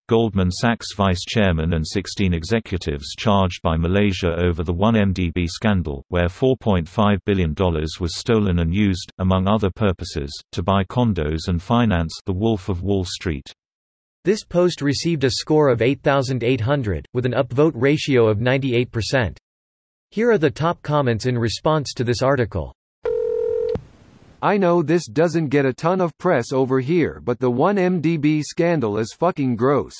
Goldman Sachs vice chairman and 16 executives charged by Malaysia over the 1MDB scandal, where $4.5 billion was stolen and used, among other purposes, to buy condos and finance The Wolf of Wall Street. This post received a score of 8,800, with an upvote ratio of 98%. Here are the top comments in response to this article. I know this doesn't get a ton of press over here, but the 1MDB scandal is fucking gross.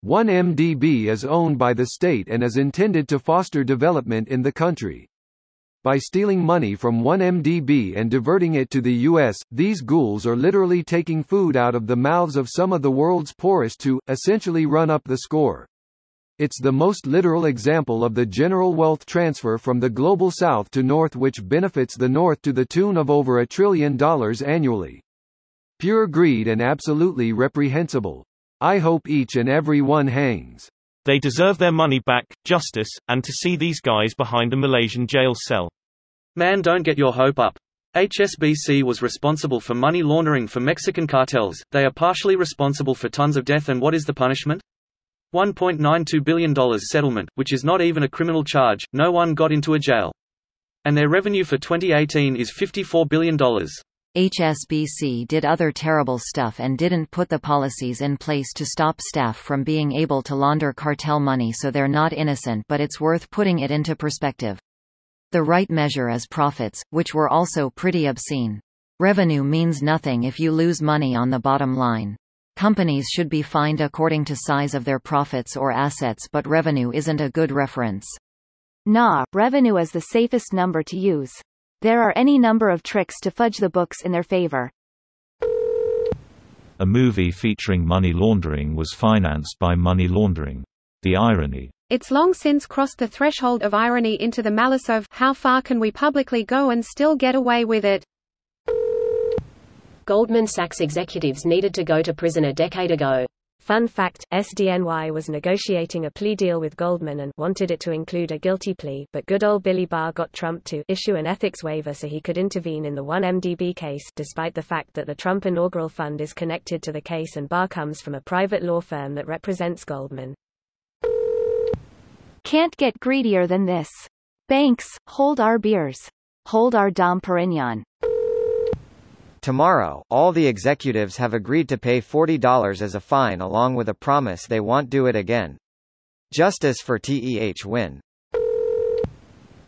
1MDB is owned by the state and is intended to foster development in the country. By stealing money from 1MDB and diverting it to the US, these ghouls are literally taking food out of the mouths of some of the world's poorest to, essentially run up the score. It's the most literal example of the general wealth transfer from the global south to north, which benefits the north to the tune of over $1 trillion annually. Pure greed and absolutely reprehensible. I hope each and every one hangs. They deserve their money back, justice, and to see these guys behind a Malaysian jail cell. Man, don't get your hope up. HSBC was responsible for money laundering for Mexican cartels. They are partially responsible for tons of death, and what is the punishment? $1.92 billion settlement, which is not even a criminal charge. No one got into a jail. And their revenue for 2018 is $54 billion. HSBC did other terrible stuff and didn't put the policies in place to stop staff from being able to launder cartel money, so they're not innocent, but it's worth putting it into perspective. The right measure is profits, which were also pretty obscene. Revenue means nothing if you lose money on the bottom line. Companies should be fined according to size of their profits or assets, but revenue isn't a good reference. Nah, revenue is the safest number to use. There are any number of tricks to fudge the books in their favor. A movie featuring money laundering was financed by money laundering. The irony. It's long since crossed the threshold of irony into the malice of, how far can we publicly go and still get away with it? Goldman Sachs executives needed to go to prison a decade ago. Fun fact, SDNY was negotiating a plea deal with Goldman and wanted it to include a guilty plea, but good old Billy Barr got Trump to issue an ethics waiver so he could intervene in the 1MDB case, despite the fact that the Trump inaugural fund is connected to the case and Barr comes from a private law firm that represents Goldman. Can't get greedier than this. Banks, hold our beers. Hold our Dom Perignon. Tomorrow, all the executives have agreed to pay $40 as a fine, along with a promise they won't do it again. Justice for TEH win.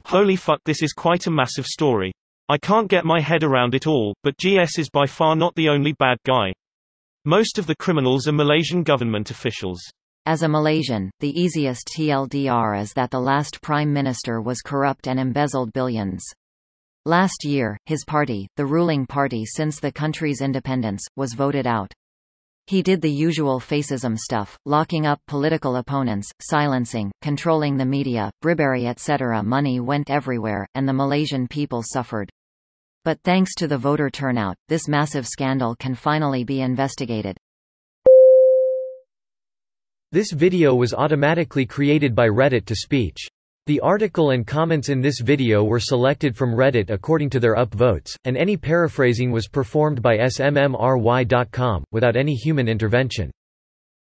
Holy fuck, this is quite a massive story. I can't get my head around it all, but GS is by far not the only bad guy. Most of the criminals are Malaysian government officials. As a Malaysian, the easiest TLDR is that the last prime minister was corrupt and embezzled billions. Last year, his party, the ruling party since the country's independence, was voted out. He did the usual fascism stuff, locking up political opponents, silencing, controlling the media, bribery etc. Money went everywhere, and the Malaysian people suffered. But thanks to the voter turnout, this massive scandal can finally be investigated. This video was automatically created by Reddit to speech. The article and comments in this video were selected from Reddit according to their upvotes, and any paraphrasing was performed by smmry.com, without any human intervention.